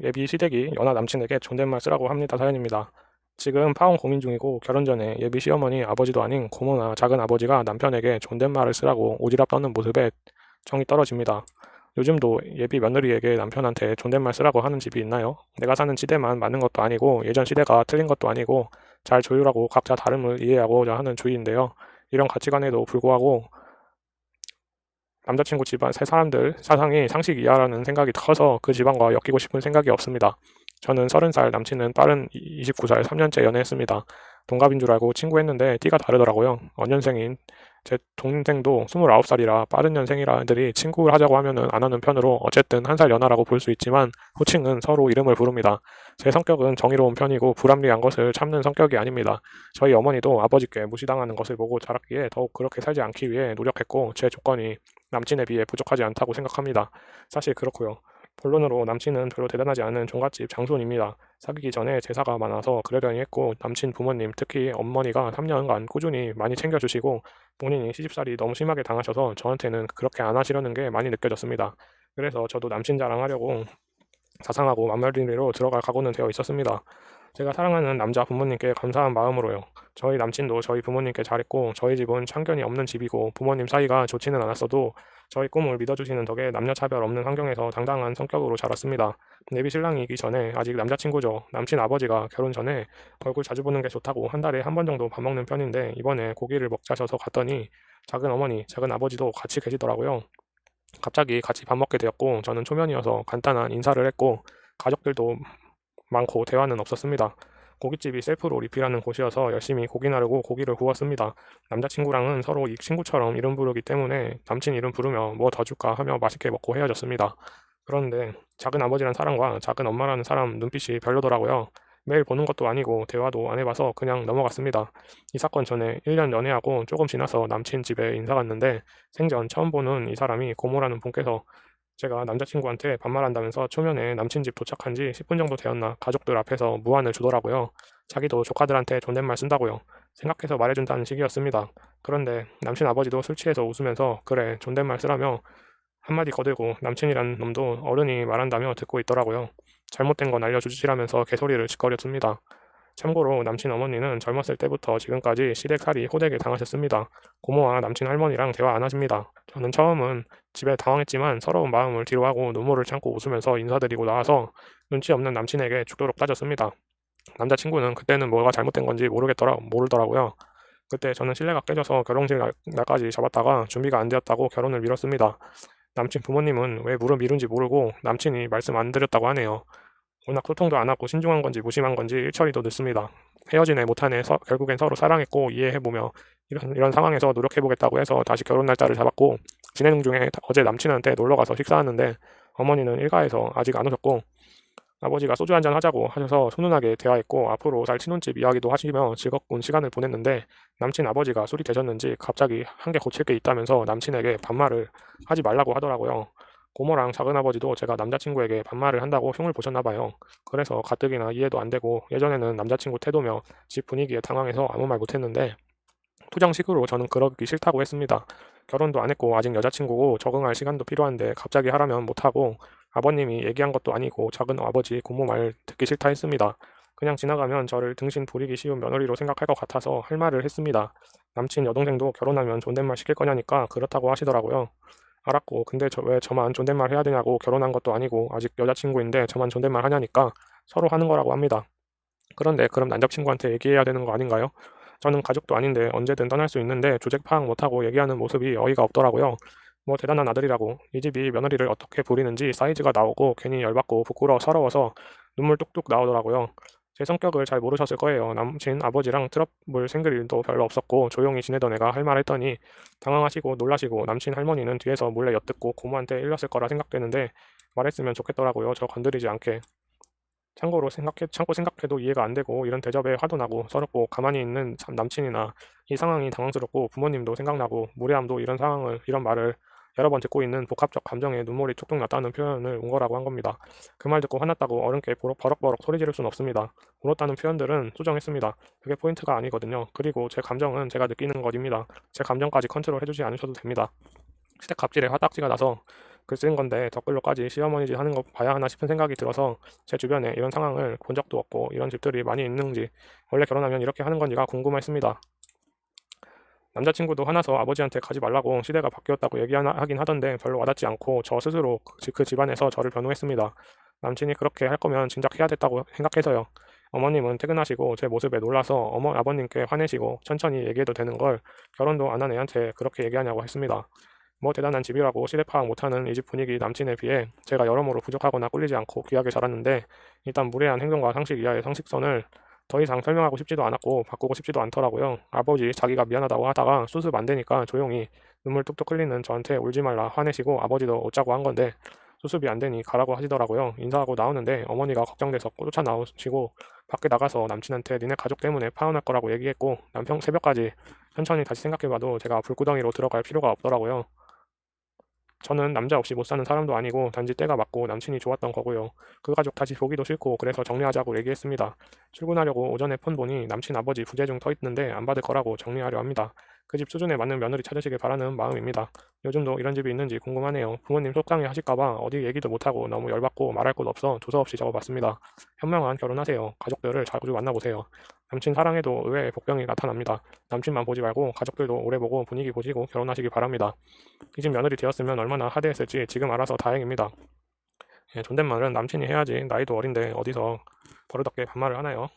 예비 시댁이 연하 남친에게 존댓말 쓰라고 합니다 사연입니다. 지금 파혼 고민 중이고 결혼 전에 예비 시어머니 아버지도 아닌 고모나 작은 아버지가 남편에게 존댓말을 쓰라고 오지랖 떠는 모습에 정이 떨어집니다. 요즘도 예비 며느리에게 남편한테 존댓말 쓰라고 하는 집이 있나요? 내가 사는 시대만 맞는 것도 아니고 예전 시대가 틀린 것도 아니고 잘 조율하고 각자 다름을 이해하고자 하는 주의인데요. 이런 가치관에도 불구하고 남자친구 집안 세 사람들 사상이 상식 이하라는 생각이 커서 그 집안과 엮이고 싶은 생각이 없습니다. 저는 30살, 남친은 빠른 29살, 3년째 연애했습니다. 동갑인 줄 알고 친구했는데 띠가 다르더라고요. 언년생인 제 동생도 29살이라 빠른 년생이라 애들이 친구를 하자고 하면은 안 하는 편으로 어쨌든 한 살 연하라고 볼 수 있지만 호칭은 서로 이름을 부릅니다. 제 성격은 정의로운 편이고 불합리한 것을 참는 성격이 아닙니다. 저희 어머니도 아버지께 무시당하는 것을 보고 자랐기에 더욱 그렇게 살지 않기 위해 노력했고 제 조건이 남친에 비해 부족하지 않다고 생각합니다. 사실 그렇고요. 본론으로 남친은 별로 대단하지 않은 종갓집 장손입니다. 사귀기 전에 제사가 많아서 그러려니 했고 남친 부모님 특히 어머니가 3년간 꾸준히 많이 챙겨주시고 본인이 시집살이 너무 심하게 당하셔서 저한테는 그렇게 안 하시려는 게 많이 느껴졌습니다. 그래서 저도 남친 자랑하려고 자상하고 맏며느리로 들어갈 각오는 되어 있었습니다. 제가 사랑하는 남자 부모님께 감사한 마음으로요. 저희 남친도 저희 부모님께 잘했고 저희 집은 참견이 없는 집이고 부모님 사이가 좋지는 않았어도 저희 꿈을 믿어주시는 덕에 남녀 차별 없는 환경에서 당당한 성격으로 자랐습니다. 내비 신랑이기 전에 아직 남자친구죠. 남친 아버지가 결혼 전에 얼굴 자주 보는 게 좋다고 한 달에 한 번 정도 밥 먹는 편인데 이번에 고기를 먹자셔서 갔더니 작은 어머니, 작은 아버지도 같이 계시더라고요. 갑자기 같이 밥 먹게 되었고 저는 초면이어서 간단한 인사를 했고 가족들도 많고 대화는 없었습니다. 고깃집이 셀프로 리필하는 곳이어서 열심히 고기 나르고 고기를 구웠습니다. 남자친구랑은 서로 이 친구처럼 이름 부르기 때문에 남친 이름 부르며 뭐 더 줄까 하며 맛있게 먹고 헤어졌습니다. 그런데 작은 아버지란 사람과 작은 엄마라는 사람 눈빛이 별로더라고요. 매일 보는 것도 아니고 대화도 안 해봐서 그냥 넘어갔습니다. 이 사건 전에 1년 연애하고 조금 지나서 남친 집에 인사 갔는데 생전 처음 보는 이 사람이 고모라는 분께서 제가 남자친구한테 반말한다면서 초면에 남친 집 도착한 지 10분 정도 되었나 가족들 앞에서 무안을 주더라고요. 자기도 조카들한테 존댓말 쓴다고요. 생각해서 말해준다는 식이었습니다. 그런데 남친 아버지도 술 취해서 웃으면서 그래 존댓말 쓰라며 한마디 거들고 남친이란 놈도 어른이 말한다며 듣고 있더라고요. 잘못된 건 알려주시라면서 개소리를 짓거렸습니다. 참고로 남친 어머니는 젊었을 때부터 지금까지 시댁살이 호되게 당하셨습니다. 고모와 남친 할머니랑 대화 안 하십니다. 저는 처음은 집에 당황했지만 서러운 마음을 뒤로하고 눈물을 참고 웃으면서 인사드리고 나와서 눈치 없는 남친에게 죽도록 따졌습니다. 남자친구는 그때는 뭐가 잘못된 건지 모르더라고요. 그때 저는 신뢰가 깨져서 결혼식 날까지 잡았다가 준비가 안 되었다고 결혼을 미뤘습니다. 남친 부모님은 왜 미룬지 모르고 남친이 말씀 안 드렸다고 하네요. 워낙 소통도 안 하고 신중한 건지 무심한 건지 일처리도 늦습니다. 헤어지네 못하네 결국엔 서로 사랑했고 이해해보며 이런 상황에서 노력해보겠다고 해서 다시 결혼 날짜를 잡았고 진행 중에 어제 남친한테 놀러가서 식사하는데 어머니는 일가에서 아직 안 오셨고 아버지가 소주 한잔 하자고 하셔서 훈훈하게 대화했고 앞으로 살 신혼집 이야기도 하시며 즐거운 시간을 보냈는데 남친 아버지가 술이 되셨는지 갑자기 한 개 고칠 게 있다면서 남친에게 반말을 하지 말라고 하더라고요. 고모랑 작은아버지도 제가 남자친구에게 반말을 한다고 흉을 보셨나 봐요. 그래서 가뜩이나 이해도 안 되고 예전에는 남자친구 태도며 집 분위기에 당황해서 아무 말 못했는데 투정식으로 저는 그러기 싫다고 했습니다. 결혼도 안 했고 아직 여자친구고 적응할 시간도 필요한데 갑자기 하라면 못하고 아버님이 얘기한 것도 아니고 작은 아버지 고모 말 듣기 싫다 했습니다. 그냥 지나가면 저를 등신 부리기 쉬운 며느리로 생각할 것 같아서 할 말을 했습니다. 남친 여동생도 결혼하면 존댓말 시킬 거냐니까 그렇다고 하시더라고요. 알았고 근데 왜 저만 존댓말 해야 되냐고 결혼한 것도 아니고 아직 여자친구인데 저만 존댓말 하냐니까 서로 하는 거라고 합니다. 그런데 그럼 남자친구한테 얘기해야 되는 거 아닌가요? 저는 가족도 아닌데 언제든 떠날 수 있는데 조직 파악 못하고 얘기하는 모습이 어이가 없더라고요. 뭐 대단한 아들이라고 이 집이 며느리를 어떻게 부리는지 사이즈가 나오고 괜히 열받고 부끄러워 서러워서 눈물 뚝뚝 나오더라고요. 제 성격을 잘 모르셨을 거예요. 남친 아버지랑 트러블 생길 일도 별로 없었고 조용히 지내던 애가 할 말 했더니 당황하시고 놀라시고 남친 할머니는 뒤에서 몰래 엿듣고 고모한테 일렀을 거라 생각되는데 말했으면 좋겠더라고요. 저 건드리지 않게. 참고로 참고 생각해도 이해가 안 되고 이런 대접에 화도 나고 서럽고 가만히 있는 남친이나 이 상황이 당황스럽고 부모님도 생각나고 무례함도 이런 말을 여러 번 듣고 있는 복합적 감정에 눈물이 뚝뚝 났다는 표현을 온 거라고 한 겁니다. 그 말 듣고 화났다고 어른께 버럭버럭 소리 지를 순 없습니다. 울었다는 표현들은 수정했습니다. 그게 포인트가 아니거든요. 그리고 제 감정은 제가 느끼는 것입니다. 제 감정까지 컨트롤 해주지 않으셔도 됩니다. 시댁 갑질에 화딱지가 나서 글 쓴 건데 댓글로까지 시어머니 짓 하는 거 봐야 하나 싶은 생각이 들어서 제 주변에 이런 상황을 본 적도 없고 이런 집들이 많이 있는지 원래 결혼하면 이렇게 하는 건지가 궁금했습니다. 남자친구도 화나서 아버지한테 가지 말라고 시대가 바뀌었다고 얘기하긴 하던데 별로 와닿지 않고 저 스스로 그 집안에서 저를 변호했습니다. 남친이 그렇게 할 거면 진작 해야 됐다고 생각해서요. 어머님은 퇴근하시고 제 모습에 놀라서 아버님께 화내시고 천천히 얘기해도 되는 걸 결혼도 안 한 애한테 그렇게 얘기하냐고 했습니다. 뭐 대단한 집이라고 시대 파악 못하는 이 집 분위기 남친에 비해 제가 여러모로 부족하거나 꿀리지 않고 귀하게 자랐는데 일단 무례한 행동과 상식 이하의 상식선을 더 이상 설명하고 싶지도 않았고 바꾸고 싶지도 않더라고요. 아버지 자기가 미안하다고 하다가 수습 안 되니까 조용히 눈물 뚝뚝 흘리는 저한테 울지 말라 화내시고 아버지도 웃자고 한 건데 수습이 안 되니 가라고 하시더라고요. 인사하고 나오는데 어머니가 걱정돼서 쫓아 나오시고 밖에 나가서 남친한테 니네 가족 때문에 파혼할 거라고 얘기했고 남편 새벽까지 천천히 다시 생각해봐도 제가 불구덩이로 들어갈 필요가 없더라고요. 저는 남자 없이 못 사는 사람도 아니고 단지 때가 맞고 남친이 좋았던 거고요. 그 가족 다시 보기도 싫고 그래서 정리하자고 얘기했습니다. 출근하려고 오전에 폰 보니 남친 아버지 부재중 터 있는데 안 받을 거라고 정리하려 합니다. 그 집 수준에 맞는 며느리 찾으시길 바라는 마음입니다. 요즘도 이런 집이 있는지 궁금하네요. 부모님 속상해 하실까봐 어디 얘기도 못하고 너무 열받고 말할 곳 없어 두서없이 적어봤습니다. 현명한 결혼하세요. 가족들을 자주 만나보세요. 남친 사랑해도 의외의 복병이 나타납니다. 남친만 보지 말고 가족들도 오래 보고 분위기 보시고 결혼하시기 바랍니다. 이 집 며느리 되었으면 얼마나 하대했을지 지금 알아서 다행입니다. 존댓말은 남친이 해야지 나이도 어린데 어디서 버릇없게 반말을 하나요?